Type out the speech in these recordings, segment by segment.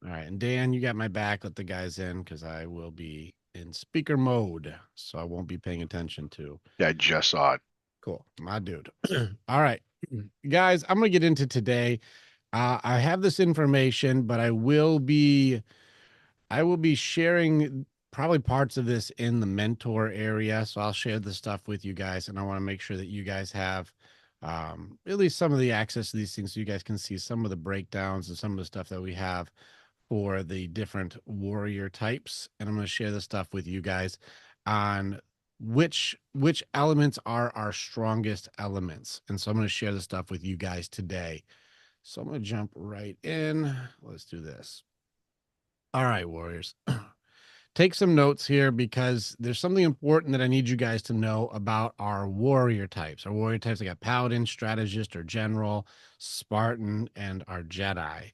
All right. And Dan, you got my back. Let the guys in because I will be in speaker mode. So I won't be paying attention to. Yeah, I just saw it. Cool. My dude. All right. Guys, I'm going to get into today. I have this information, but I will be sharing probably parts of this in the mentor area. So I'll share the stuff with you guys, and I want to make sure that you guys have at least some of the access to these things so you guys can see some of the breakdowns and some of the stuff that we have for the different warrior types. And I'm going to share the stuff with you guys on which elements are our strongest elements. And so I'm going to share the stuff with you guys today. So I'm going to jump right in. Let's do this. All right, warriors. Take some notes here because there's something important that I need you guys to know about our warrior types. Our warrior types, I got paladin, strategist, or general, Spartan, and our Jedi.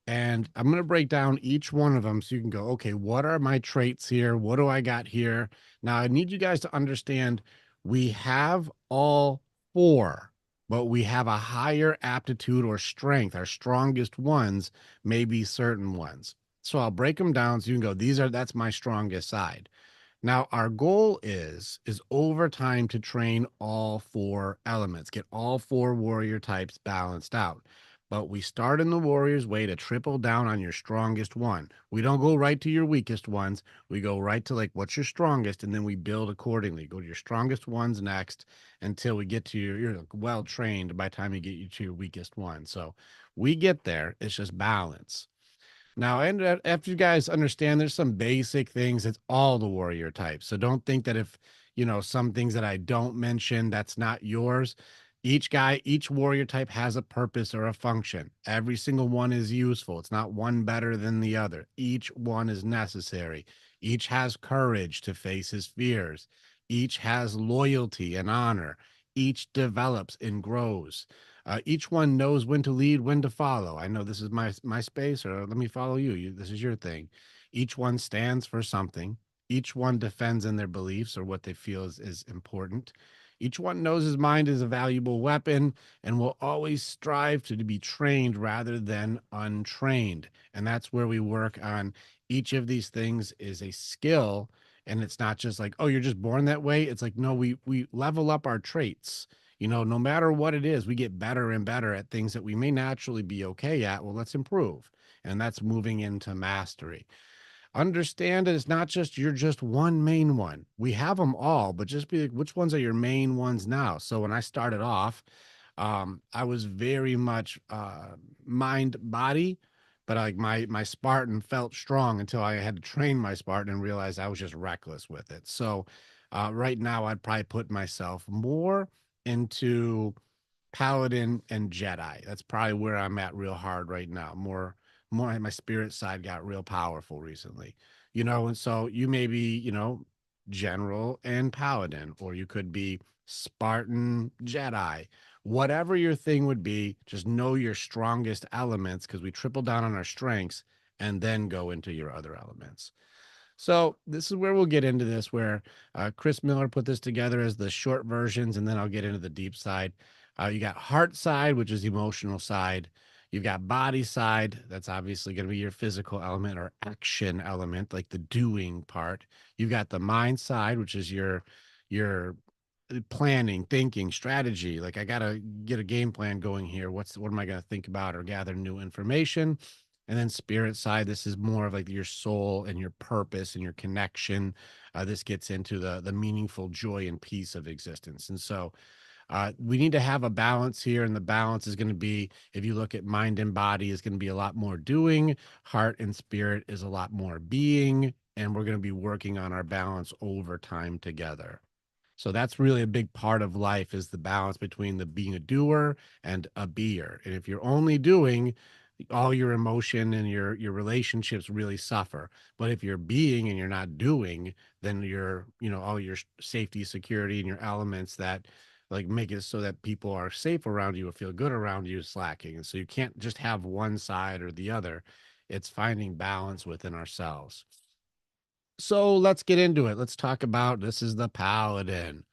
And I'm going to break down each one of them so you can go, okay, what are my traits here? What do I got here? Now, I need you guys to understand we have all four, but we have a higher aptitude or strength. Our strongest ones may be certain ones. So I'll break them down so you can go, that's my strongest side. Now, our goal is over time to train all four elements, get all four warrior types balanced out. But we start in the warrior's way to triple down on your strongest one. We don't go right to your weakest ones. We go right to like what's your strongest, and then we build accordingly. Go to your strongest ones next until we get to you're well trained by the time you get you to your weakest one. So we get there. It's just balance. Now, and after you guys understand, there's some basic things. It's all the warrior types. So don't think that if, some things that I don't mention, that's not yours. Each warrior type has a purpose or a function. Every single one is useful. It's not one better than the other. Each one is necessary. Each has courage to face his fears. Each has loyalty and honor. Each develops and grows. Each one knows when to lead, when to follow. I know this is my space, or let me follow you. This is your thing. Each one stands for something. Each one defends in their beliefs or what they feel is important. Each one knows his mind is a valuable weapon and will always strive to be trained rather than untrained. And that's where we work on each of these things is a skill. And it's not just like, oh, you're just born that way. It's like, no, we level up our traits. No matter what it is, we get better and better at things that we may naturally be okay at. Well, let's improve. And that's moving into mastery. Understand that it's not just you're just one main one. We have them all, but just be like, which ones are your main ones now? So when I started off, I was very much mind body, but like my Spartan felt strong until I had to train my Spartan and realized I was just reckless with it. So right now, I'd probably put myself more into Paladin and Jedi. That's probably where I'm at real hard right now. More my spirit side got real powerful recently. And so you may be, General and Paladin, or you could be Spartan Jedi. Whatever your thing would be, just know your strongest elements because we triple down on our strengths and then go into your other elements. So this is where we'll get into this, where Chris Miller put this together as the short versions, and then I'll get into the deep side. You got heart side, which is the emotional side. You've got body side. That's obviously going to be your physical element or action element, like the doing part. You've got the mind side, which is your planning, thinking, strategy. Like I gotta get a game plan going here. What am I gonna think about or gather new information? And then spirit side, this is more of like your soul and your purpose and your connection. This gets into the meaningful joy and peace of existence. And so we need to have a balance here, and the balance is going to be, if you look at mind and body, is going to be a lot more doing, heart and spirit is a lot more being, and we're going to be working on our balance over time together. So that's really a big part of life is the balance between the being a doer and a beer. And if you're only doing, all your emotion and your relationships really suffer. But if you're being and you're not doing, then all your safety, security, and your elements that like make it so that people are safe around you or feel good around you is slacking. And so you can't just have one side or the other. It's finding balance within ourselves. So let's get into it. Let's talk about this is the paladin.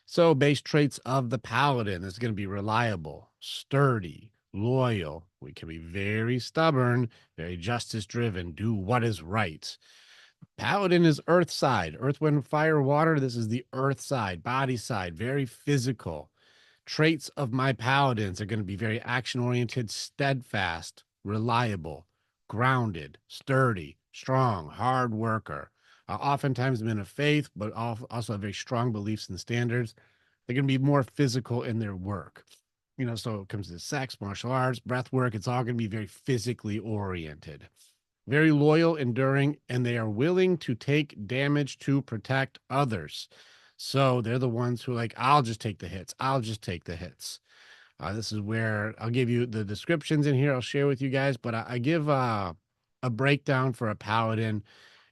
So base traits of the paladin is going to be reliable, sturdy, loyal. We can be very stubborn, very justice driven, do what is right. Paladin is earth side, earth, wind, fire, water. This is the earth side, body side, very physical. Traits of my paladins are going to be very action oriented, steadfast, reliable, grounded, sturdy, strong, hard worker. Oftentimes men of faith, but also have very strong beliefs and standards. They're going to be more physical in their work. So it comes to sex, martial arts, breath work. It's all going to be very physically oriented, very loyal, enduring, and they are willing to take damage to protect others. So they're the ones who are like, I'll just take the hits. I'll just take the hits. This is where I'll give you the descriptions in here. I'll share with you guys, but I give a breakdown for a paladin.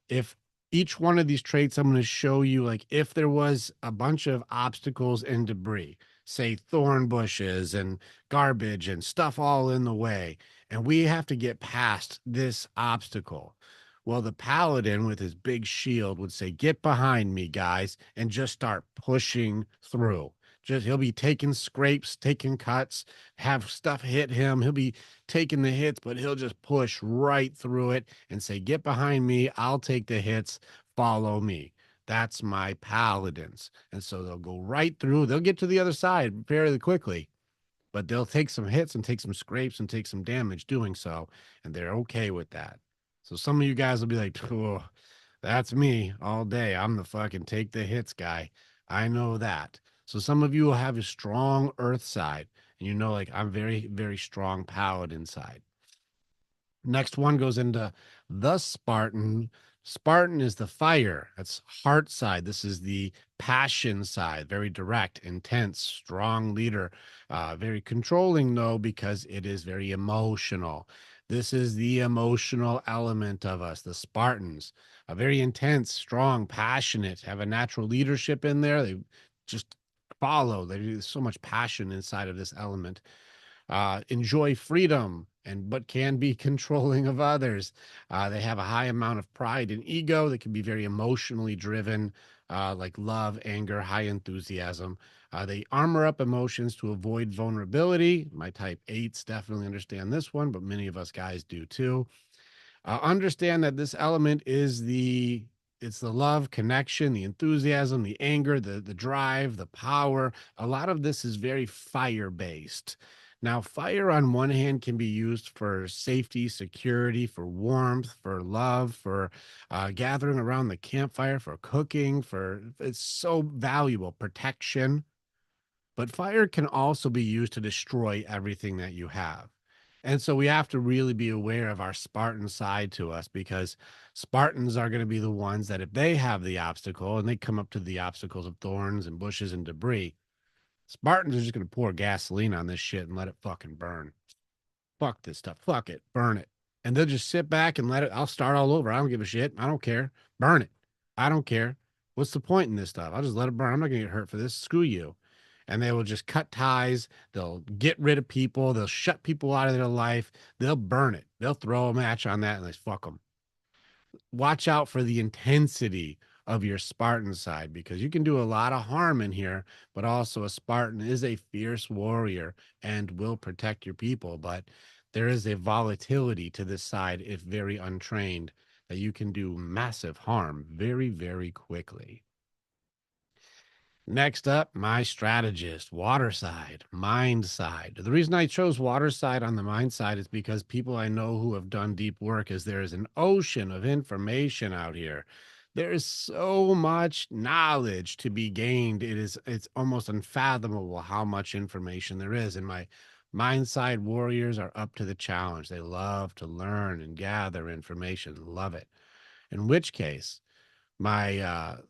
If each one of these traits, I'm going to show you, like, if there was a bunch of obstacles and debris, say thorn bushes and garbage and stuff all in the way, and we have to get past this obstacle. Well, the paladin with his big shield would say, "Get behind me, guys," and just start pushing through. Just he'll be taking scrapes, taking cuts, have stuff hit him. He'll be taking the hits, but he'll just push right through it and say, "Get behind me. I'll take the hits. Follow me." That's my paladins. And so they'll go right through. They'll get to the other side fairly quickly, but they'll take some hits and take some scrapes and take some damage doing so. And they're okay with that. So some of you guys will be like, "Oh, that's me all day. I'm the fucking take the hits guy. I know that." So some of you will have a strong earth side, and like, I'm very, very strong paladin side. Next one goes into the Spartan. Spartan is the fire. That's heart side. This is the passion side. Very direct, intense, strong leader. Very controlling, though, because it is very emotional. This is the emotional element of us, the Spartans. Very intense, strong, passionate, have a natural leadership in there. They just follow. There's so much passion inside of this element. Enjoy freedom and but can be controlling of others. They have a high amount of pride and ego. They can be very emotionally driven, like love, anger, high enthusiasm. They armor up emotions to avoid vulnerability. My type eights definitely understand this one, but many of us guys do too. Understand that this element is it's the love, connection, the enthusiasm, the anger, the drive, the power. A lot of this is very fire based. Now, fire on one hand can be used for safety, security, for warmth, for love, for gathering around the campfire, for cooking, for it's so valuable, protection. But fire can also be used to destroy everything that you have. And so we have to really be aware of our Spartan side to us, because Spartans are going to be the ones that if they have the obstacle and they come up to the obstacles of thorns and bushes and debris, Spartans are just going to pour gasoline on this shit and let it fucking burn. Fuck this stuff. Fuck it. Burn it. And they'll just sit back and let it. I'll start all over. I don't give a shit. I don't care. Burn it. I don't care. What's the point in this stuff? I'll just let it burn. I'm not going to get hurt for this. Screw you. And they will just cut ties. They'll get rid of people. They'll shut people out of their life. They'll burn it. They'll throw a match on that and they fuck them. Watch out for the intensity of your Spartan side, because you can do a lot of harm in here, but also a Spartan is a fierce warrior and will protect your people. But there is a volatility to this side, if very untrained, that you can do massive harm very, very quickly. Next up, my strategist, water side, mind side. The reason I chose water side on the mind side is because people I know who have done deep work is there is an ocean of information out here. There is so much knowledge to be gained. It's almost unfathomable how much information there is. And my mind side warriors are up to the challenge. They love to learn and gather information. Love it. In which case, my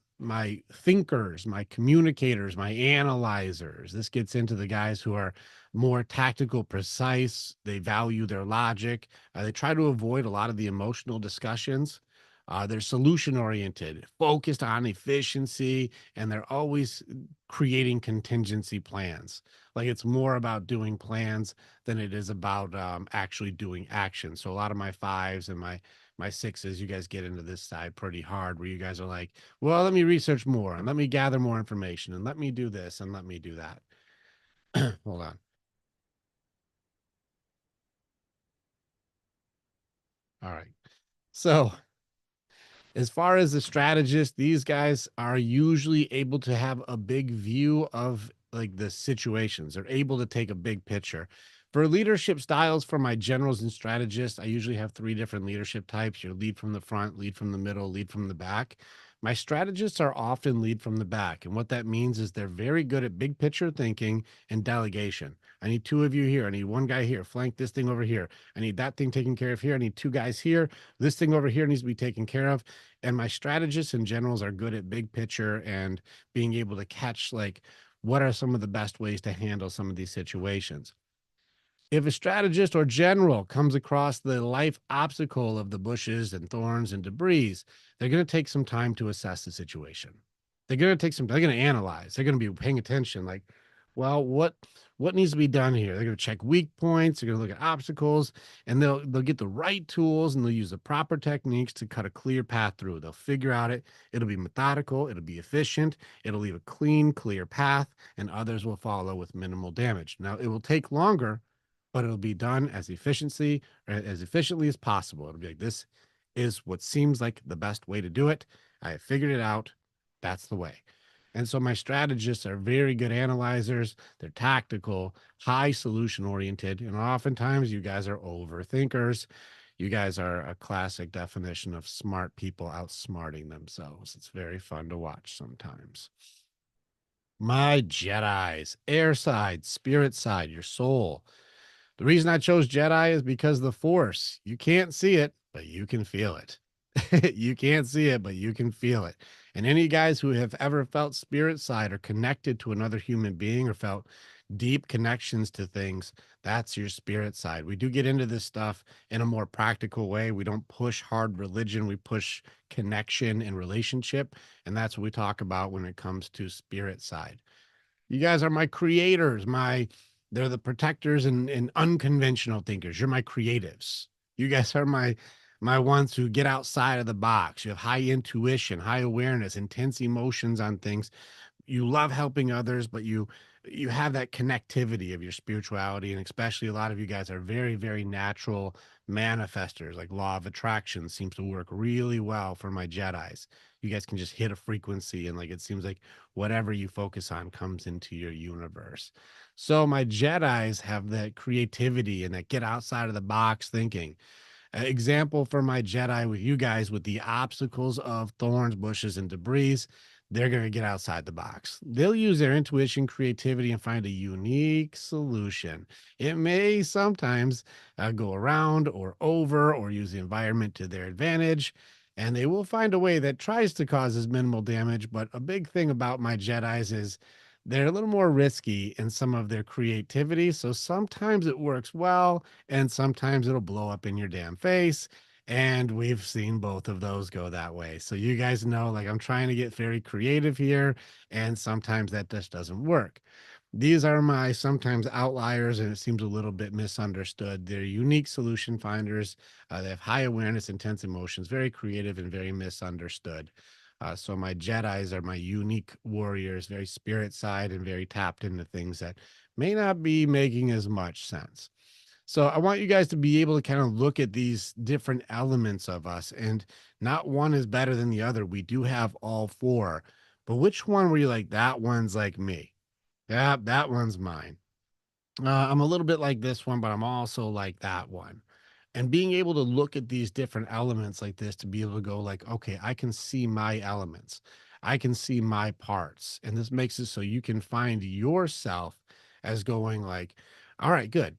thinkers, my communicators, my analyzers. This gets into the guys who are more tactical, precise. They value their logic. They try to avoid a lot of the emotional discussions. They're solution oriented, focused on efficiency, and they're always creating contingency plans. Like, it's more about doing plans than it is about actually doing action. So a lot of my fives and my sixes, you guys get into this side pretty hard, where you guys are like, well, let me research more and let me gather more information and let me do this and let me do that. Hold on. All right. So as far as the strategist, these guys are usually able to have a big view of like the situations. They're able to take a big picture. For leadership styles, for my generals and strategists, I usually have three different leadership types: your lead from the front, lead from the middle, lead from the back. My strategists are often lead from the back. And what that means is they're very good at big picture thinking and delegation. I need two of you here. I need one guy here. Flank this thing over here. I need that thing taken care of here. I need two guys here. This thing over here needs to be taken care of. And my strategists and generals are good at big picture and being able to catch like what are some of the best ways to handle some of these situations. If a strategist or general comes across the life obstacle of the bushes and thorns and debris, they're going to take some time to assess the situation. They're going to analyze, they're going to be paying attention like, well, what needs to be done here? They're going to check weak points, they're going to look at obstacles, and they'll get the right tools and they'll use the proper techniques to cut a clear path through. They'll figure out it. It'll be methodical, it'll be efficient, it'll leave a clean, clear path, and others will follow with minimal damage. Now, it will take longer, but it'll be done as efficiently as possible. It'll be like, this is what seems like the best way to do it. I have figured it out. That's the way. And so my strategists are very good analyzers. They're tactical, high solution oriented, and oftentimes you guys are overthinkers. You guys are a classic definition of smart people outsmarting themselves. It's very fun to watch sometimes. My Jedi's, air side, spirit side, your soul. The reason I chose Jedi is because the Force, you can't see it, but you can feel it. You can't see it, but you can feel it. And any guys who have ever felt spirit side or connected to another human being or felt deep connections to things, that's your spirit side. We do get into this stuff in a more practical way. We don't push hard religion, we push connection and relationship. And that's what we talk about when it comes to spirit side. You guys are my creators, they're the protectors and unconventional thinkers. You're my creatives. You guys are my ones who get outside of the box. You have high intuition, high awareness, intense emotions on things. You love helping others, but you have that connectivity of your spirituality, and especially a lot of you guys are very, very natural manifestors. Like law of attraction seems to work really well for my Jedis. You guys can just hit a frequency, and like it seems like whatever you focus on comes into your universe. So my Jedis have that creativity and that get outside of the box thinking. Example for my Jedi with you guys with the obstacles of thorns, bushes, and debris. They're going to get outside the box. They'll use their intuition, creativity, and find a unique solution. It may sometimes go around or over or use the environment to their advantage. And they will find a way that tries to cause as minimal damage. But a big thing about my Jedi's is they're a little more risky in some of their creativity. So sometimes it works well, and sometimes it'll blow up in your damn face. And we've seen both of those go that way. So you guys know, like, I'm trying to get very creative here, and sometimes that just doesn't work. These are my sometimes outliers, and it seems a little bit misunderstood. They're unique solution finders. They have high awareness, intense emotions, very creative, and very misunderstood. So my Jedi's are my unique warriors, very spirit side and very tapped into things that may not be making as much sense. So I want you guys to be able to kind of look at these different elements of us, and not one is better than the other. We do have all four, but which one were you like, that one's like me? Yeah, that one's mine. I'm a little bit like this one, but I'm also like that one. And being able to look at these different elements like this to be able to go like, okay, I can see my elements. I can see my parts. And this makes it so you can find yourself as going like, all right, good.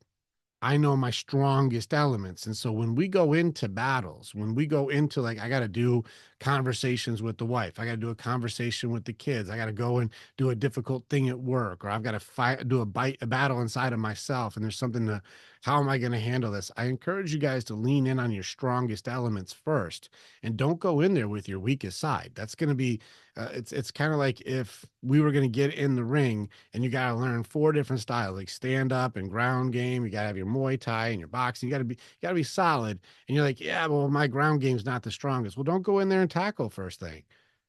I know my strongest elements. And so when we go into battles, when we go into like, I got to do conversations with the wife, I got to do a conversation with the kids, I got to go and do a difficult thing at work, or I've got to fight, do a battle inside of myself. And there's something to, how am I going to handle this? I encourage you guys to lean in on your strongest elements first, and don't go in there with your weakest side. That's going to be, it's kind of like if we were going to get in the ring and you got to learn four different styles, like stand up and ground game. You got to have your Muay Thai and your boxing. You got to be solid. And you're like, yeah, well, my ground game's not the strongest. Well, don't go in there and tackle first thing.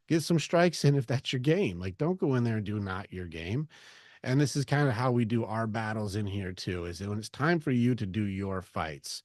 Get some strikes in if that's your game. Like, don't go in there and do not your game. And this is kind of how we do our battles in here too, is that when it's time for you to do your fights,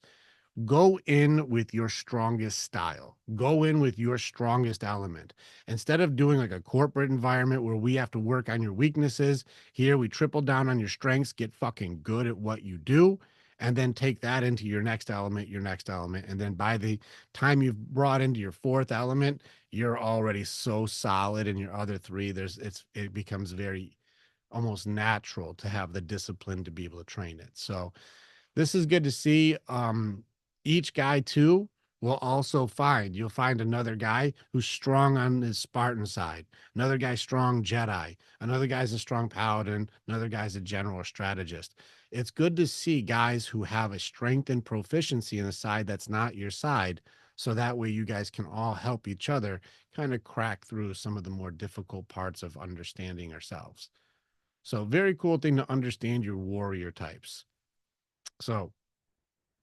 Go in with your strongest style. Go in with your strongest element. Instead of doing like a corporate environment where we have to work on your weaknesses, here we triple down on your strengths, get fucking good at what you do, and then take that into your next element. And then by the time you've brought into your fourth element, you're already so solid in your other three. It becomes very almost natural to have the discipline to be able to train it. So this is good to see. Each guy too will also find you'll find another guy who's strong on his Spartan side, another guy strong Jedi, another guy's a strong paladin, another guy's a general strategist. It's good to see guys who have a strength and proficiency in a side that's not your side, so that way you guys can all help each other kind of crack through some of the more difficult parts of understanding ourselves. So very cool thing to understand your warrior types. So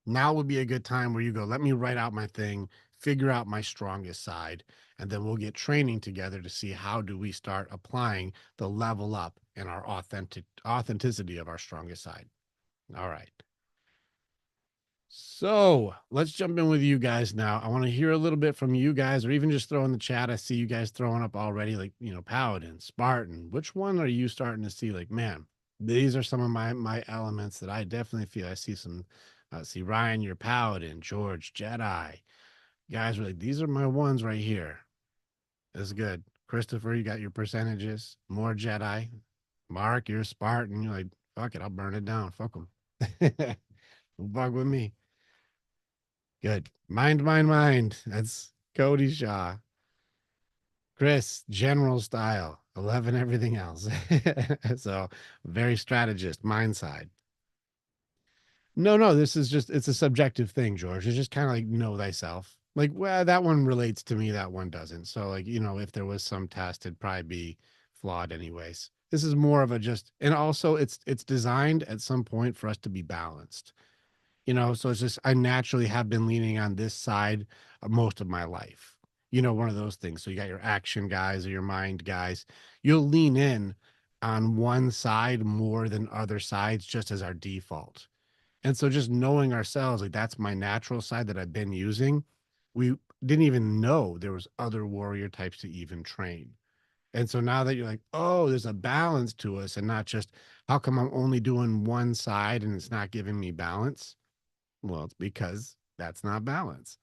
now would be a good time where you go, let me write out my thing, figure out my strongest side, and then we'll get training together to see how do we start applying the level up in our authenticity of our strongest side. All right. So let's jump in with you guys now. I want to hear a little bit from you guys, or even just throw in the chat. I see you guys throwing up already, like, Paladin, Spartan. Which one are you starting to see? Like, man, these are some of my elements that I definitely feel. I see some, see Ryan, your Paladin, George, Jedi. Guys are like, these are my ones right here. That's good. Christopher, you got your percentages. More Jedi. Mark, you're Spartan. You're like, fuck it, I'll burn it down. Fuck them. Bug with me. Good. Mind. That's Cody Shaw. Chris, general style. 11, everything else. So very strategist, mind side. No, this is just, it's a subjective thing, George. It's just kind of like know thyself. Like, well, that one relates to me, that one doesn't. So, like, if there was some test, it'd probably be flawed anyways. This is more of a just, and also it's designed at some point for us to be balanced. So it's just I naturally have been leaning on this side most of my life. One of those things. So you got your action guys or your mind guys. You'll lean in on one side more than other sides just as our default. And so just knowing ourselves, like that's my natural side that I've been using. We didn't even know there was other warrior types to even train. And so now that you're like, oh, there's a balance to us and not just how come I'm only doing one side and it's not giving me balance? Well, it's because that's not balance.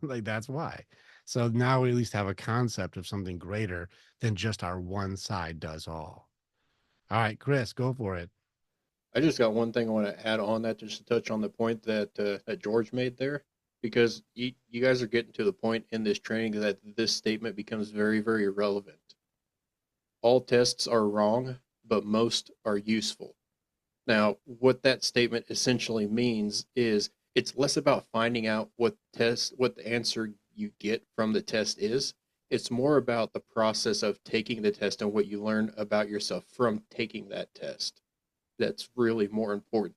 Like that's why. So now we at least have a concept of something greater than just our one side does all. All right, Chris, go for it. I just got one thing I want to add on that just to touch on the point that George made there, because you guys are getting to the point in this training that this statement becomes very, very relevant. All tests are wrong, but most are useful. Now, what that statement essentially means is it's less about finding out what the answer you get from the test is. It's more about the process of taking the test and what you learn about yourself from taking that test. That's really more important.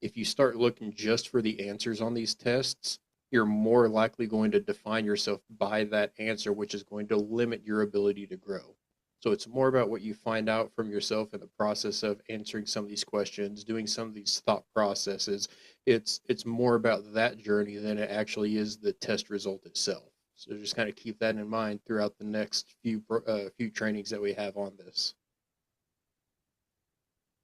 If you start looking just for the answers on these tests, you're more likely going to define yourself by that answer, which is going to limit your ability to grow. So it's more about what you find out from yourself in the process of answering some of these questions, doing some of these thought processes. It's more about that journey than it actually is the test result itself. So just kind of keep that in mind throughout the next few trainings that we have on this.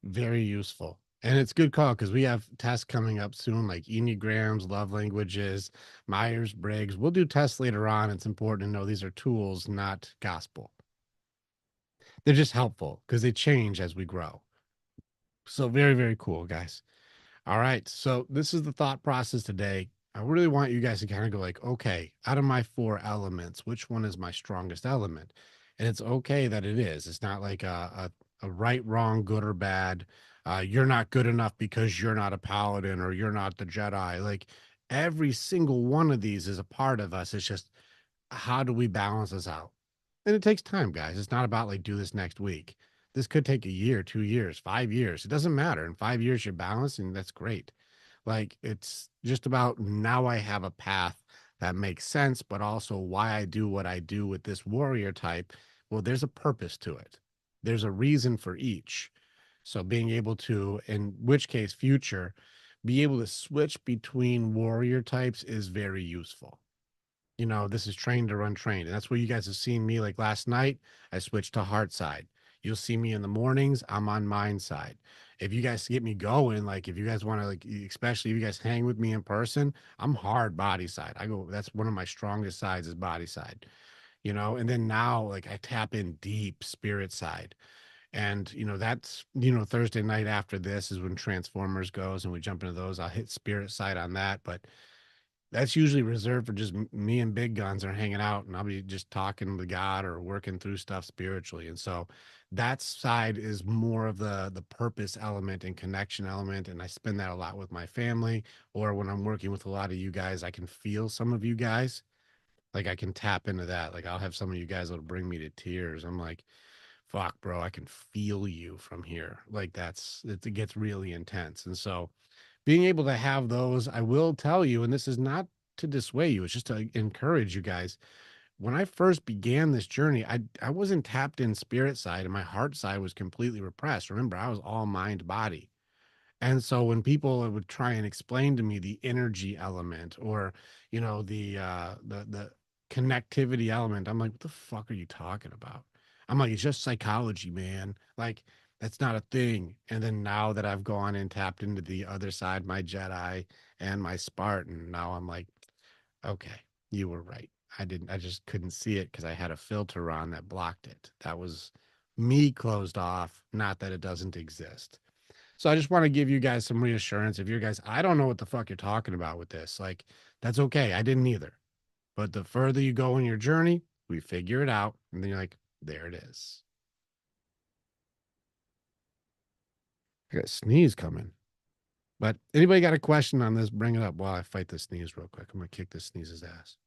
Very useful. And it's good call because we have tests coming up soon, like Enneagrams, love languages, Myers Briggs. We'll do tests later on. It's important to know these are tools, not gospel. They're just helpful because they change as we grow. So very, very cool, guys. All right. So this is the thought process today. I really want you guys to kind of go like, okay, out of my four elements, which one is my strongest element? And it's okay that it is. It's not like a right, wrong, good or bad. You're not good enough because you're not a paladin or you're not the Jedi. Like every single one of these is a part of us. It's just how do we balance this out? And it takes time, guys. It's not about like do this next week. This could take a year, 2 years, 5 years. It doesn't matter. In 5 years, you're balanced, and that's great. Like it's just about now I have a path that makes sense, but also why I do what I do with this warrior type. Well, there's a purpose to it. There's a reason for each. So being able to, in which case, future, be able to switch between warrior types is very useful. This is trained to run trained. And that's where you guys have seen me. Like last night, I switched to heart side. You'll see me in the mornings, I'm on mind side. If you guys get me going, like if you guys want to, like, especially if you guys hang with me in person, I'm hard body side. That's one of my strongest sides is body side, and then now, like, I tap in deep spirit side. And, that's, Thursday night after this is when Transformers goes and we jump into those. I'll hit spirit side on that. But that's usually reserved for just me and big guns are hanging out and I'll be just talking to God or working through stuff spiritually. And so that side is more of the purpose element and connection element. And I spend that a lot with my family, or when I'm working with a lot of you guys, I can feel some of you guys. Like I can tap into that. Like I'll have some of you guys that'll bring me to tears. I'm like, fuck, bro, I can feel you from here. Like it gets really intense. And so being able to have those, I will tell you, and this is not to dissuade you, it's just to encourage you guys. When I first began this journey, I wasn't tapped in spirit side and my heart side was completely repressed. Remember, I was all mind body. And so when people would try and explain to me the energy element, or, the connectivity element, I'm like, what the fuck are you talking about? I'm like, it's just psychology, man. Like, that's not a thing. And then now that I've gone and tapped into the other side, my Jedi and my Spartan, now I'm like, okay, you were right. I just couldn't see it because I had a filter on that blocked it. That was me closed off, not that it doesn't exist. So I just want to give you guys some reassurance. If you guys, I don't know what the fuck you're talking about with this. Like, that's okay. I didn't either. But the further you go in your journey, we figure it out. And then you're like, there it is. I got a sneeze coming. But anybody got a question on this? Bring it up while I fight this sneeze real quick. I'm going to kick this sneeze's ass.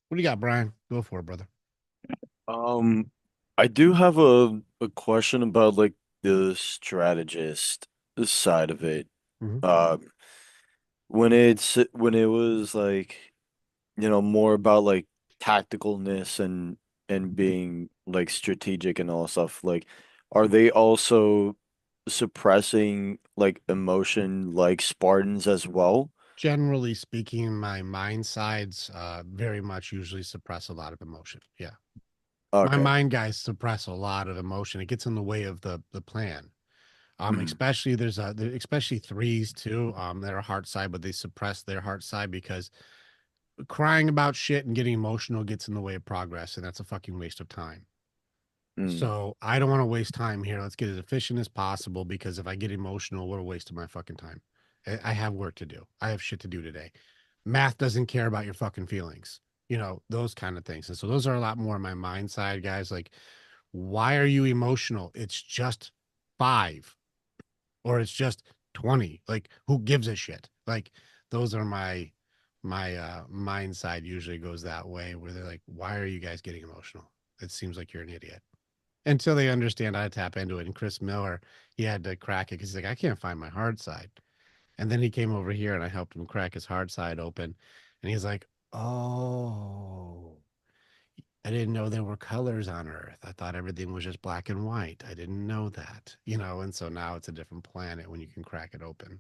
What do you got, Brian? Go for it, brother. Um, I do have a question about like the strategist side of it. Mm-hmm. Um, when it was like, more about like tacticalness and being like strategic and all stuff, like are they also suppressing like emotion like Spartans as well? Generally speaking, my mind sides very much usually suppress a lot of emotion. Yeah. My Okay. mind guys suppress a lot of emotion. It gets in the way of the plan. Mhm. Especially especially threes too, that are heart side, but they suppress their heart side because crying about shit and getting emotional gets in the way of progress, and that's a fucking waste of time. Mm. So I don't want to waste time here. Let's get as efficient as possible because if I get emotional, what a waste of my fucking time. I have work to do. I have shit to do today. Math doesn't care about your fucking feelings, those kind of things. And so those are a lot more on my mind side, guys. Like, why are you emotional? It's just five, or it's just 20. Like, who gives a shit? Like, those are my mind side usually goes that way, where they're like, why are you guys getting emotional? It seems like you're an idiot, until they understand how to tap into it. And Chris Miller, he had to crack it because he's like, I can't find my hard side. And then he came over here and I helped him crack his hard side open. And he's like, oh, I didn't know there were colors on Earth. I thought everything was just black and white. I didn't know that, and so now it's a different planet when you can crack it open.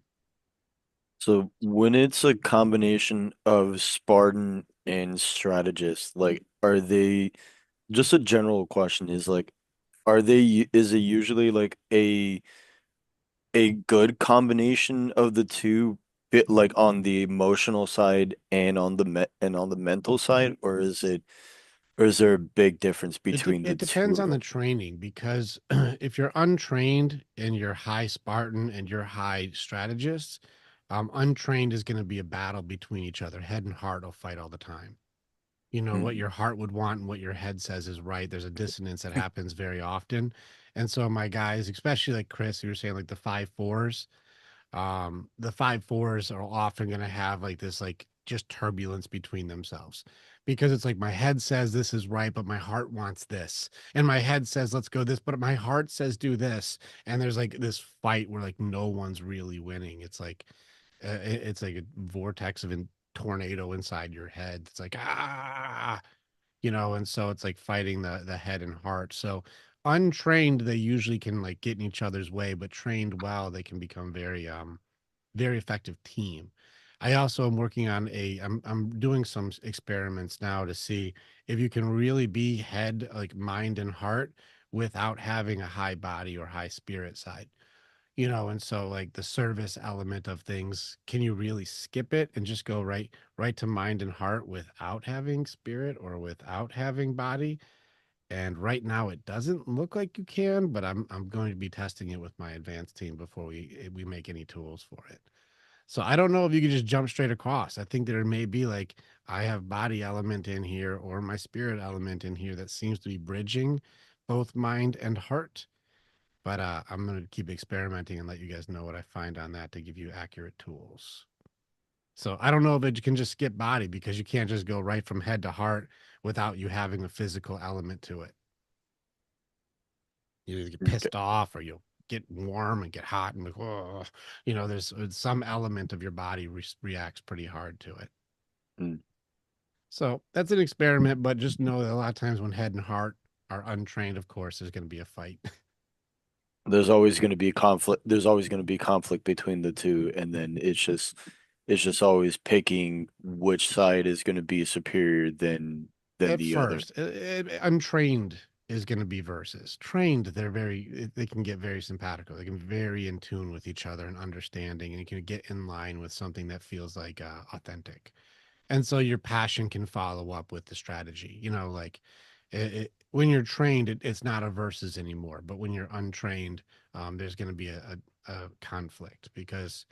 So when it's a combination of Spartan and strategist, like are they just a general question is like is it usually like a good combination of the two bit like on the emotional side and on the mental side, or is there a big difference between the It two depends of on the them? training because if you're untrained and you're high Spartan and you're high strategist, untrained is going to be a battle between each other. Head and heart will fight all the time. What Mm. your heart would want and what your head says is right. There's a dissonance that happens very often. And so my guys, especially like Chris, you were saying like the 5-4s are often going to have like this, like just turbulence between themselves, because it's like my head says this is right but my heart wants this, and my head says let's go this but my heart says do this, and there's like this fight where like no one's really winning. It's like it's like a vortex of a tornado inside your head. It's like, and so it's like fighting the head and heart. So untrained, they usually can like get in each other's way, but trained well, they can become very effective team. I also am working on I'm doing some experiments now to see if you can really be head, like mind and heart, without having a high body or high spirit side. And so like the service element of things, can you really skip it and just go right to mind and heart without having spirit or without having body? And right now it doesn't look like you can, but I'm going to be testing it with my advanced team before we make any tools for it. So I don't know if you could just jump straight across. I think there may be like I have body element in here or my spirit element in here that seems to be bridging both mind and heart. But I'm going to keep experimenting and let you guys know what I find on that to give you accurate tools. So I don't know if it can just skip body because you can't just go right from head to heart without you having a physical element to it. You either get Okay. pissed off or you'll get warm and get hot and like, oh, there's some element of your body reacts pretty hard to it. Mm. So that's an experiment, but just know that a lot of times when head and heart are untrained, of course, there's going to be a fight. There's always going to be conflict. There's always going to be conflict between the two, and then it's just always picking which side is going to be superior than At the other. first, untrained is going to be versus trained. They can get very simpatico. They can be very in tune with each other and understanding, and you can get in line with something that feels like authentic. And so your passion can follow up with the strategy. Like when you're trained, it's not a versus anymore. But when you're untrained, there's going to be a conflict because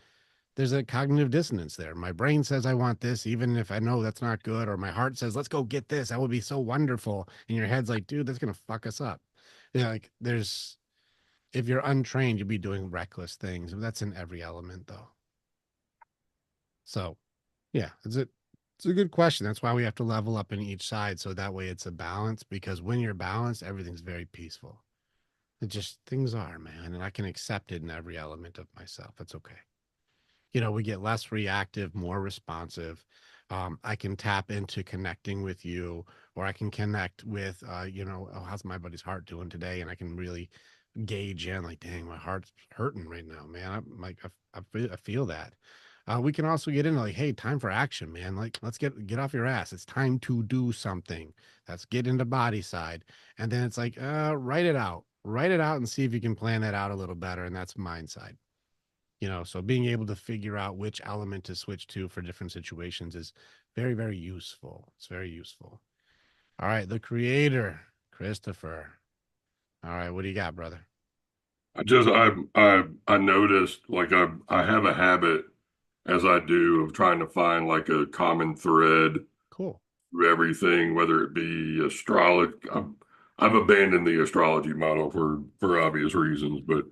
there's a cognitive dissonance there. My brain says I want this, even if I know that's not good, or my heart says, let's go get this. That would be so wonderful. And your head's like, dude, that's gonna fuck us up. Like if you're untrained, you'll be doing reckless things. That's in every element though. So yeah, it's a good question. That's why we have to level up in each side. So that way it's a balance because when you're balanced, everything's very peaceful. It just things are, man. And I can accept it in every element of myself. It's okay. We get less reactive, more responsive. I can tap into connecting with you, or I can connect with, oh, how's my buddy's heart doing today? And I can really gauge in, like, dang, my heart's hurting right now, man. I'm like, I feel that. We can also get into like, hey, time for action, man. Like, let's get off your ass. It's time to do something. Let's get into body side, and then it's like, write it out, and see if you can plan that out a little better. And that's mind side. So being able to figure out which element to switch to for different situations is very, very useful. It's very useful. All right, the creator, Christopher. All right, what do you got, brother? I noticed like I have a habit as I do of trying to find like a common thread Cool. through everything, whether it be astrology. I've abandoned the astrology model for obvious reasons, but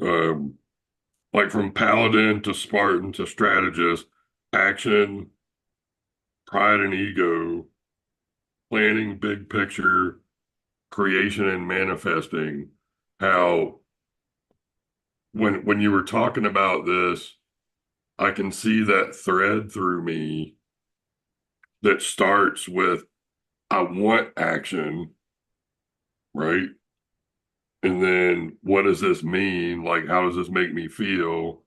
um, like from paladin to Spartan to strategist, action, pride and ego, planning, big picture, creation and manifesting. How when you were talking about this, I can see that thread through me that starts with I want action, right? And then what does this mean? Like, how does this make me feel?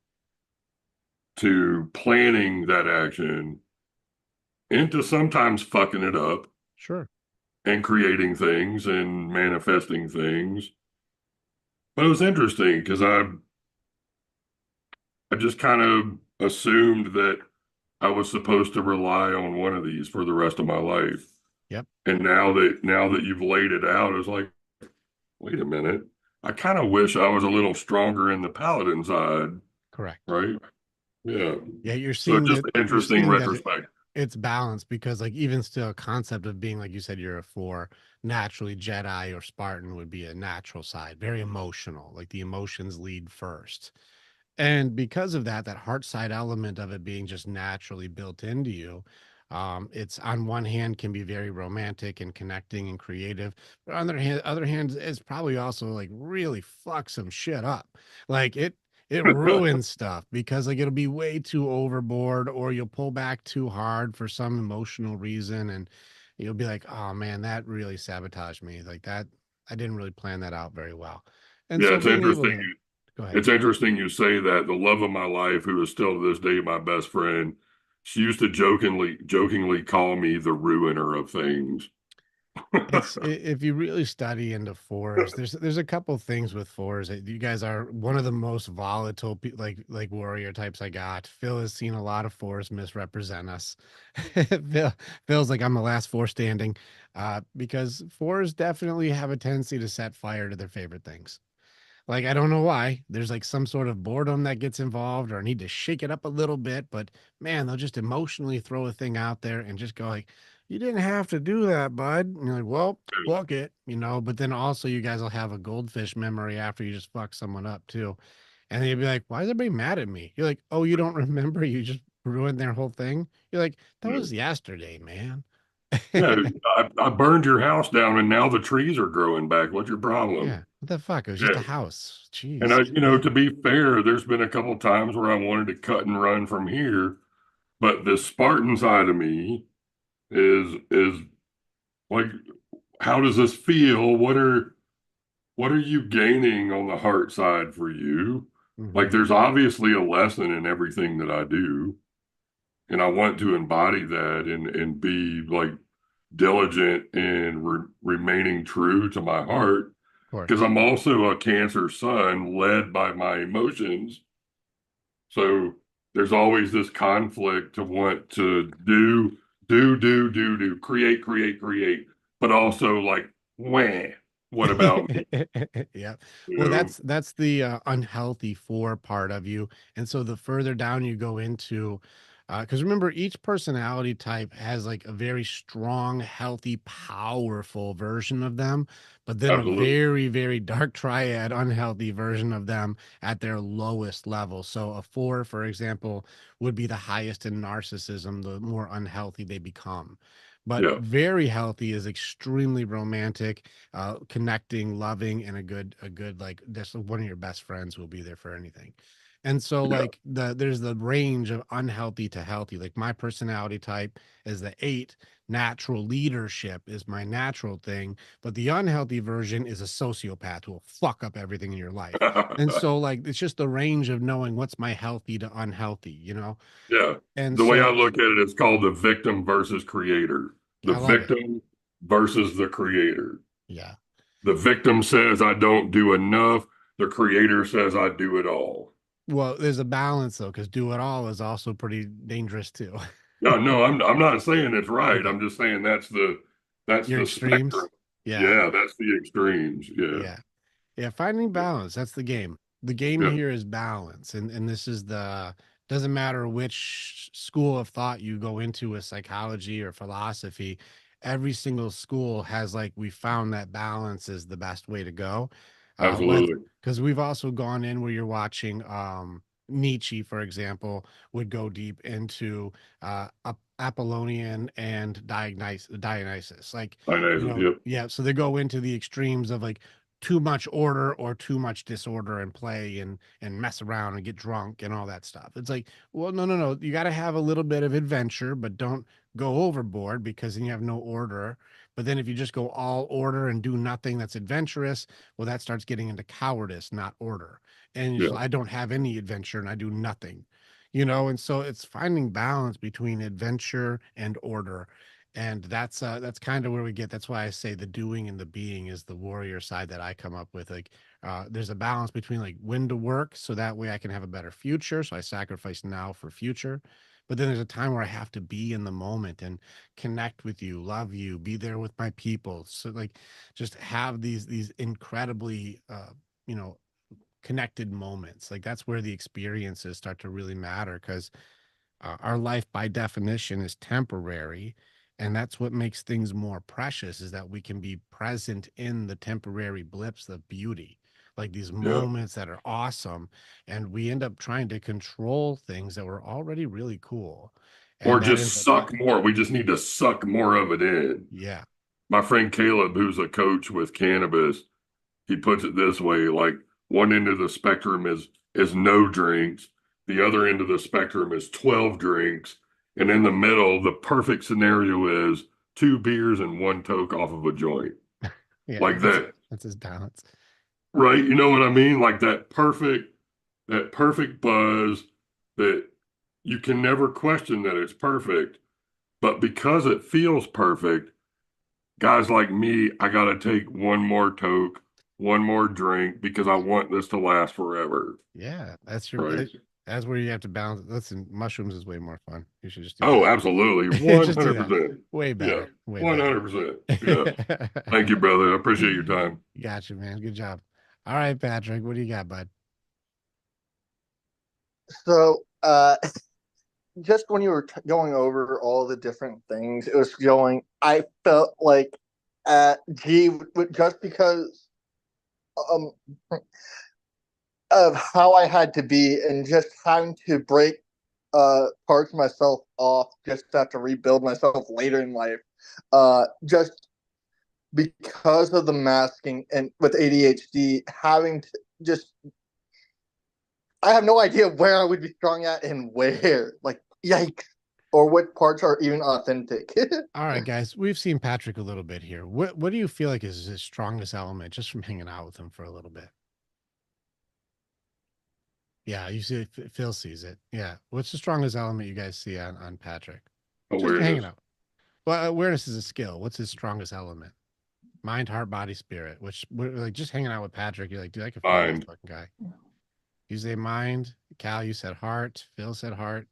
To planning that action into sometimes fucking it up Sure. and creating things and manifesting things. But it was interesting because I just kind of assumed that I was supposed to rely on one of these for the rest of my life. Yep. And now that you've laid it out, it's like, wait a minute. I kind of wish I was a little stronger in the paladin side, Correct. right? Yeah. Yeah, you're So seeing just that an you're interesting seeing that retrospect. it's balanced because like even still a concept of being like you said you're a four naturally Jedi or Spartan would be a natural side, very emotional, like the emotions lead first. And because of that heart side element of it being just naturally built into you, it's on one hand can be very romantic and connecting and creative, but on the other hand, it's probably also like really fuck some shit up. Like it ruins stuff because like it'll be way too overboard or you'll pull back too hard for some emotional reason and you'll be like, oh man, that really sabotaged me. Like that I didn't really plan that out very well. And Yeah, so it's being able interesting. to go ahead. It's interesting you say that. The love of my life, who is still to this day my best friend, she used to jokingly call me the ruiner of things. If you really study into fours, there's a couple things with fours that you guys are one of the most volatile like warrior types I got. Phil has seen a lot of fours misrepresent us. Phil feels like I'm the last four standing, because fours definitely have a tendency to set fire to their favorite things. Like, I don't know why. There's like some sort of boredom that gets involved or need to shake it up a little bit, but man, they'll just emotionally throw a thing out there and just go like, you didn't have to do that, bud. And you're like, well, fuck it, but then also you guys will have a goldfish memory after you just fuck someone up too. And then you'll be like, why is everybody mad at me? You're like, oh, you don't remember? You just ruined their whole thing. You're like, that was yesterday, man. Yeah, I burned your house down and now the trees are growing back. What's your problem? Yeah. What the fuck? It was just a Yeah. house. And Jeez. to be fair, there's been a couple times where I wanted to cut and run from here, but the Spartan side of me is like, how does this feel? What are you gaining on the heart side for you? Like, Mhm. there's obviously a lesson in everything that I do, and I want to embody that and be like diligent and remaining true to my heart Of because course. I'm also a Cancer sun led by my emotions. So there's always this conflict to want to do, create, but also like, wah, what about me? Yeah. You Well, know? that's the unhealthy four part of you. And so the further down you go into, because remember, each personality type has like a very strong, healthy, powerful version of them, but then a Absolutely. very, very dark triad, unhealthy version of them at their lowest level. So a four, for example, would be the highest in narcissism, the more unhealthy they become. But Yeah, very healthy is extremely romantic, connecting, loving, and a good like that's one of your best friends will be there for anything. And so yeah, like there's the range of unhealthy to healthy. Like my personality type is the 8. Natural leadership is my natural thing, but the unhealthy version is a sociopath who will fuck up everything in your life. And so like it's just the range of knowing what's my healthy to unhealthy. yeah. And The way I so look at it, it's called the victim versus creator. The I love it. victim versus the creator. Yeah. The victim says, I don't do enough. The creator says, I do it all. Well, there's a balance though, because do it all is also pretty dangerous too. Yeah, no, I'm not saying it's right. Okay. I'm just saying that's Your the extremes. spectrum. Yeah. Yeah, that's the extremes. Yeah. Yeah. Yeah. Finding balance. That's the game. The game Yeah, here is balance. And this is the doesn't matter which school of thought you go into with psychology or philosophy. Every single school has like we found that balance is the best way to go. With absolutely. because we've also gone in where you're watching Nietzsche, for example, would go deep into Apollonian and Dionysus. Like, I know. Yep. yeah, so they go into the extremes of like too much order or too much disorder and play and mess around and get drunk and all that stuff. It's like, well, no, no, no. You got to have a little bit of adventure, but don't go overboard because then you have no order. But then if you just go all order and do nothing that's adventurous, well, that starts getting into cowardice, not order. And Yeah. I don't have any adventure and I do nothing. And so it's finding balance between adventure and order. And that's kind of where we get. That's why I say the doing and the being is the warrior side that I come up with. Like, there's a balance between like when to work so that way I can have a better future. So I sacrifice now for future. But then there's a time where I have to be in the moment and connect with you, love you, be there with my people. So like just have these incredibly you know connected moments. Like that's where the experiences start to really matter because our life by definition is temporary, and that's what makes things more precious is that we can be present in the temporary blips of beauty, like these Yeah. moments that are awesome, and we end up trying to control things that were already really cool, Or and that ends just up suck more. We just need to suck more of it in. yeah. My friend Caleb, who's a coach with cannabis, he puts it this way, like one end of the spectrum is no drinks, the other end of the spectrum is 12 drinks, and in the middle, the perfect scenario is 2 beers and 1 toke off of a joint. Yeah, Like that. That's his balance. right? You know what I mean? Like that perfect buzz that you can never question that it's perfect, but because it feels perfect, guys like me, I gotta take one more toke, one more drink because I want this to last forever. Yeah, that's your. Right. That's where you have to balance. Listen, mushrooms is way more fun. You should just do Oh, that. absolutely. Just do that. 100%. Way Yeah. better. Way better. 100%. Yeah. Thank you, brother. I appreciate your time. Gotcha, man. Good job. All right, Patrick, what do you got, bud? So, just when you were going over all the different things, it was going. I felt like, just because um of how I had to be and just having to break parts of myself off just to have to rebuild myself later in life. Just because of the masking and with ADHD, having to just I have no idea where I would be strong at and where. Like, yikes. Or what parts are even authentic. All right, guys, we've seen Patrick a little bit here. What do you feel like is his strongest element just from hanging out with him for a little bit? Yeah, you see, Phil sees it. Yeah, what's the strongest element you guys see on Patrick? Just hanging Awareness. out. Well, awareness is a skill. What's his strongest element? Mind, heart, body, spirit. Which, like, just hanging out with Patrick, you're like, dude, I can feel this Mind. fucking guy. You say mind. Cal, you said heart. Phil said heart.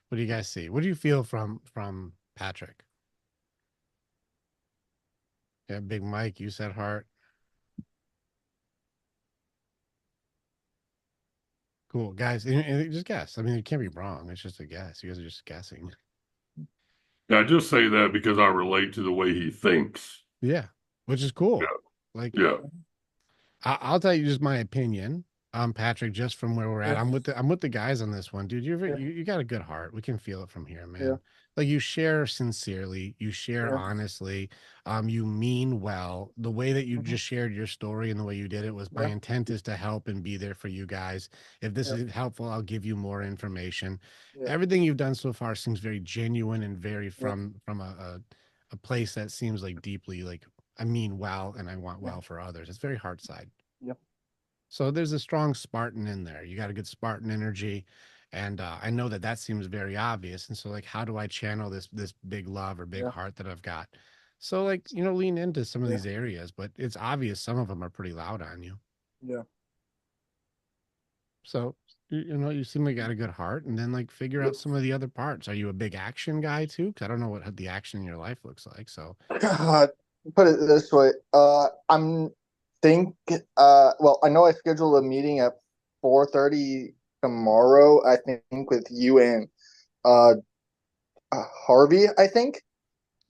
What do you guys see? What do you feel from Patrick? Yeah, Big Mike, you said heart. Cool, guys. And just guess. I mean, it can't be wrong. It's just a guess. You guys are just guessing. Yeah, I just say that because I relate to the way he thinks. Yeah, which is cool. Yeah. Like, Yeah. I'll tell you just my opinion, Patrick, just from where we're at. Yeah. I'm with the guys on this one, dude. Yeah. You got a good heart. We can feel it from here, man. Yeah. Like you share sincerely, you share Yeah. honestly, you mean well. The way that you Mhm. just shared your story and the way you did it was my Yeah. intent is to help and be there for you guys. If this Yeah. is helpful, I'll give you more information. Yeah. Everything you've done so far seems very genuine and very Yeah. from a place that seems like deeply like I mean well and I want well for others. It's very heart side. Yeah. So there's a strong Spartan in there. You got a good Spartan energy, and I know that that seems very obvious. And so, like, how do I channel this big love or big Yeah. heart that I've got? So, like, lean into some of Yeah. these areas, but it's obvious some of them are pretty loud on you. Yeah. So, you seem like you got a good heart, and then like figure out some of the other parts. Are you a big action guy too? Because I don't know what the action in your life looks like. So, Put it this way. I'm think. Well, I know I scheduled a meeting at 4:30 tomorrow. I think with you and uh, Harvey. I think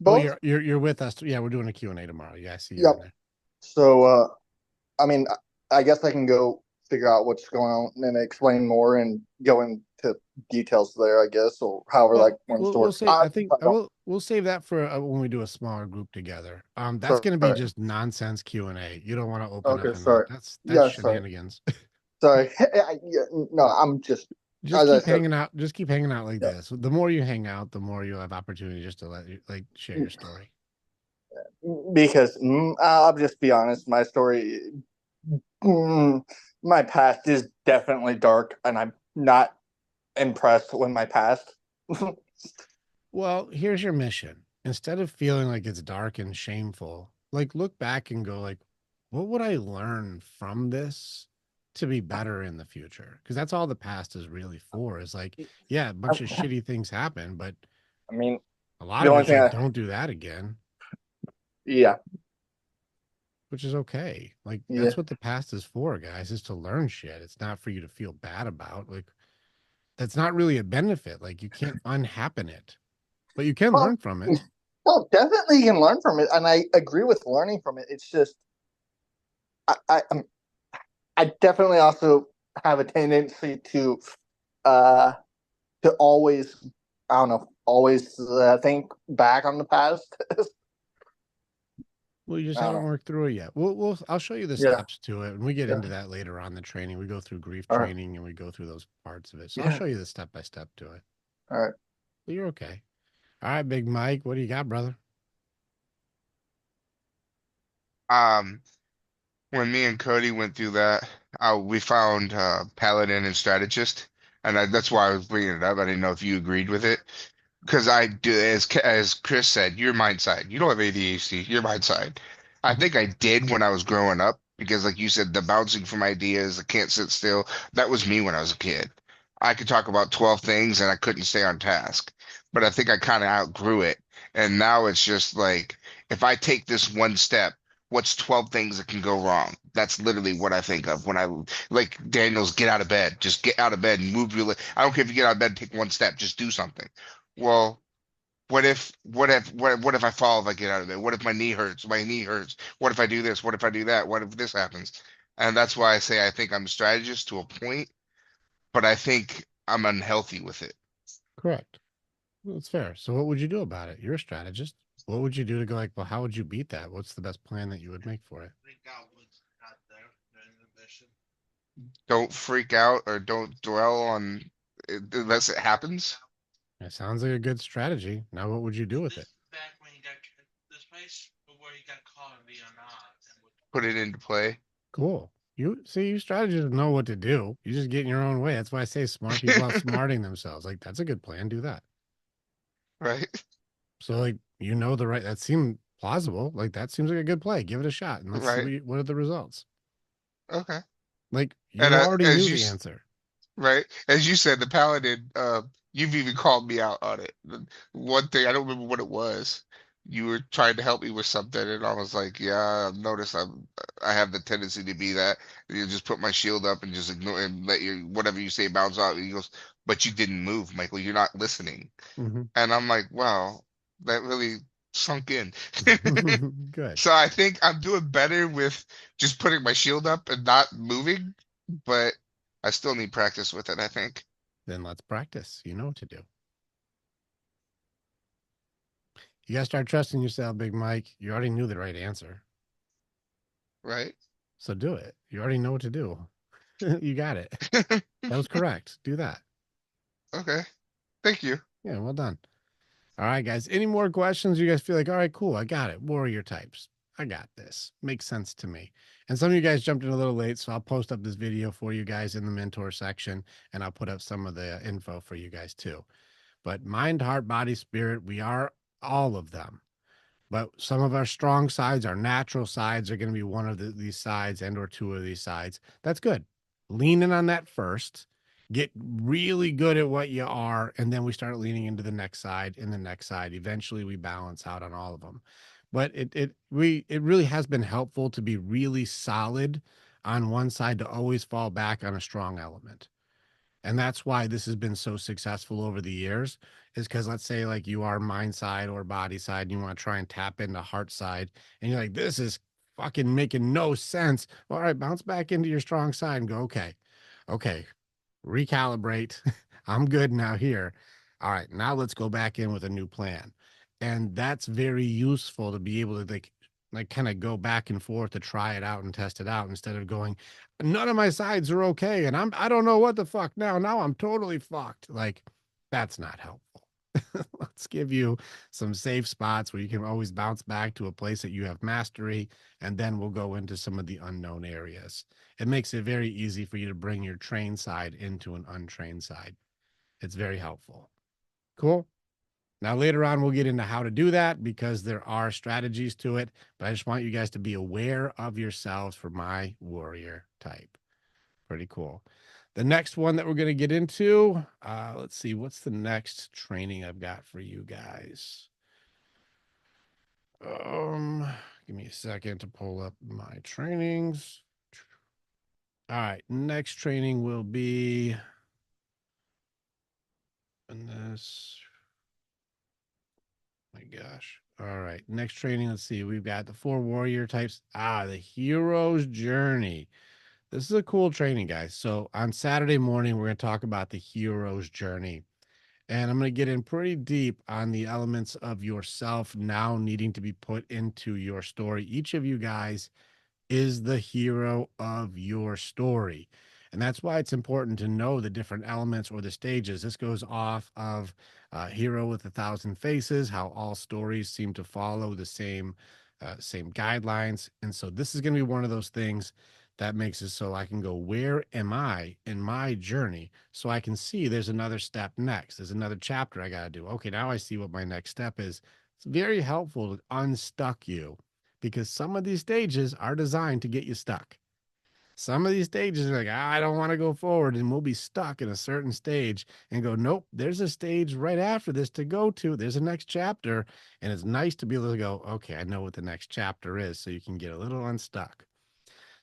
oh, both. you're with us. Yeah, we're doing a Q&A tomorrow. Yeah, I see you Yep. in there. So, I mean, I guess I can go figure out what's going on and explain more and go into details there, I guess, or however Well, like one we'll story. save. I think I will. We'll save that for when we do a smaller group together. That's going to be Sorry. just nonsense Q&A. You don't want to open Okay, up and sorry. that's Yeah, sorry. shenanigans. Sorry. No, I'm just Just as I keep said. hanging out. Just keep hanging out like Yeah. this. The more you hang out, the more you'll have opportunity just to let you like share your story. Because I'll just be honest, my story, my past is definitely dark, and I'm not impressed with my past. Well, here's your mission. Instead of feeling like it's dark and shameful, like look back and go like, what would I learn from this to be better in the future? Because that's all the past is really for. Is like, yeah, a bunch of shitty things happen, but I mean, a lot the of only it's thing like, don't do that again, yeah, which is okay. Like yeah. that's what the past is for, guys, is to learn shit. It's not for you to feel bad about. Like that's not really a benefit. Like you can't unhappen it, but you can Well, learn from it. well, definitely you can learn from it, and I agree with learning from it. It's just I definitely also have a tendency uh to always I don't know always think back on the past. Well, you just I don't haven't know. worked through it yet. I'll show you the Yeah. steps to it, and we get Yeah. into that later on the training. We go through grief All right. training, and we go through those parts of it. So I'll Yeah. show you the step by step to it. All right. But you're okay. All right, Big Mike, what do you got, brother? Um, when me and Cody went through that, we found Paladin and Strategist, and that's why I was bringing it up. I didn't know if you agreed with it because I do, as Chris said, your mind side. You don't have ADHD, your mind side. I Mhm. think I did when I was growing up because, like you said, the bouncing from ideas, I can't sit still. That was me when I was a kid. I could talk about 12 things and I couldn't stay on task. But I think I kind of outgrew it. And now it's just like, if I take this one step, what's 12 things that can go wrong? That's literally what I think of when I like Daniel's get out of bed. Just get out of bed and move your leg. I don't care if you get out of bed, take one step, just do something. Well, what if I fall if I get out of bed? What if my knee hurts? My knee hurts. What if I do this? What if I do that? What if this happens? And that's why I say I think I'm a strategist to a point, but I think I'm unhealthy with it. Correct. That's fair. So what would you do about it? You're a strategist. What would you do to go like, well, how would you beat that? What's the best plan that you would make for it? Don't freak out or don't dwell on it unless it happens. It sounds like a good strategy. Now, what would you do with it? Put it into play. Cool. You see, you strategists know what to do. You just get in your own way. That's why I say smart people outsmarting themselves. Like, that's a good plan. Do that. Right? So, like, you know, that seemed plausible. Like, that seems like a good play. Give it a shot and let's see Right. what are the results. Okay. Like, And you already knew as you the answer. right, as you said, the Paladin, you've even called me out on it. One thing, I don't remember what it was. You were trying to help me with something, and I was like, "Yeah, I've noticed I have the tendency to be that. You just put my shield up and just ignore and let your whatever you say bounce out." And he goes, "But you didn't move, Michael. You're not listening." Mm-hmm. And I'm like, "Wow, that really sunk in." Good. So I think I'm doing better with just putting my shield up and not moving, but I still need practice with it, I think. Then let's practice. You know what to do. You got to start trusting yourself, Big Mike. You already knew the right answer. Right? So do it. You already know what to do. You got it. That was correct. Do that. Okay. Thank you. Yeah, well done. All right, guys. Any more questions? You guys feel like, all right, cool. I got it. Warrior types. I got this. Makes sense to me. And some of you guys jumped in a little late, so I'll post up this video for you guys in the mentor section, and I'll put up some of the info for you guys too. But mind, heart, body, spirit, we are all of them. But some of our strong sides, our natural sides, are going to be one of these sides and or two of these sides. That's good. Lean in on that first. Get really good at what you are, and then we start leaning into the next side and the next side. Eventually, we balance out on all of them. But it really has been helpful to be really solid on one side to always fall back on a strong element. And that's why this has been so successful over the years, is because let's say like you are mind side or body side and you want to try and tap into heart side and you're like, this is fucking making no sense. All right, bounce back into your strong side and go, okay, recalibrate. I'm good now here. All right, now let's go back in with a new plan. And that's very useful to be able to like kind of go back and forth to try it out and test it out instead of going, none of my sides are okay and I don't know what the fuck now I'm totally fucked. Like, that's not helpful. Let's give you some safe spots where you can always bounce back to a place that you have mastery, and then we'll go into some of the unknown areas. It makes it very easy for you to bring your trained side into an untrained side. It's very helpful. Cool. Now, later on, we'll get into how to do that because there are strategies to it, but I just want you guys to be aware of yourselves for my warrior type. Pretty cool. The next one that we're going to get into, let's see, what's the next training I've got for you guys? Give me a second to pull up my trainings. All right, next training will be in this. My gosh. All right. Next training. Let's see. We've got the 4 warrior types. The hero's journey. This is a cool training, guys. So on Saturday morning, we're going to talk about the hero's journey. And I'm going to get in pretty deep on the elements of yourself now needing to be put into your story. Each of you guys is the hero of your story. And that's why it's important to know the different elements or the stages. This goes off of Hero with 1,000 Faces, how all stories seem to follow the same same guidelines. And so this is going to be one of those things that makes it so I can go, where am I in my journey? So I can see there's another step next. There's another chapter I got to do. Okay, now I see what my next step is. It's very helpful to unstuck you because some of these stages are designed to get you stuck. Some of these stages are like, I don't want to go forward, and we'll be stuck in a certain stage and go, nope, there's a stage right after this to go to. There's a next chapter. And it's nice to be able to go, okay, I know what the next chapter is. So you can get a little unstuck.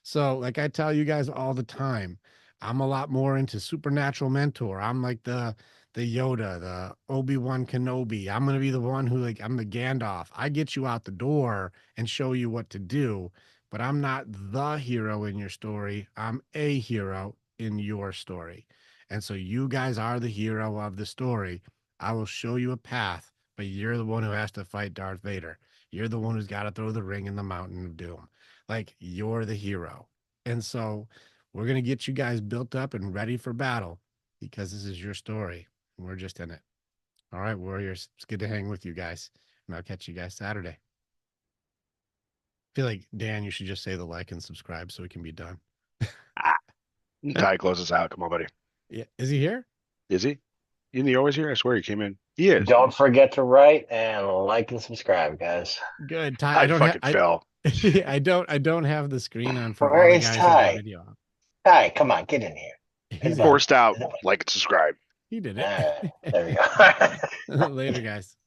So, like I tell you guys all the time, I'm a lot more into Supernatural Mentor. I'm like the Yoda, the Obi-Wan Kenobi. I'm gonna be the one who, like, I'm the Gandalf. I get you out the door and show you what to do, but I'm not the hero in your story. I'm a hero in your story. And so you guys are the hero of the story. I will show you a path, but you're the one who has to fight Darth Vader. You're the one who's got to throw the ring in the mountain of doom. Like, you're the hero. And so we're going to get you guys built up and ready for battle because this is your story. And we're just in it. All right, Warriors. It's good to hang with you guys. And I'll catch you guys Saturday. I feel like, Dan, you should just say the like and subscribe so we can be done. Ty, close us out. Come on, buddy. Yeah. Is he here? Is he? Isn't he always here? I swear he came in. He is. Don't forget to write and like and subscribe, guys. Good. Ty, I fucking fell. I don't have the screen on for Where all the is guys Ty? in the video. Ty, come on, get in here. He's Forced out. Like and subscribe. He did All it. right, there we go. Later, guys.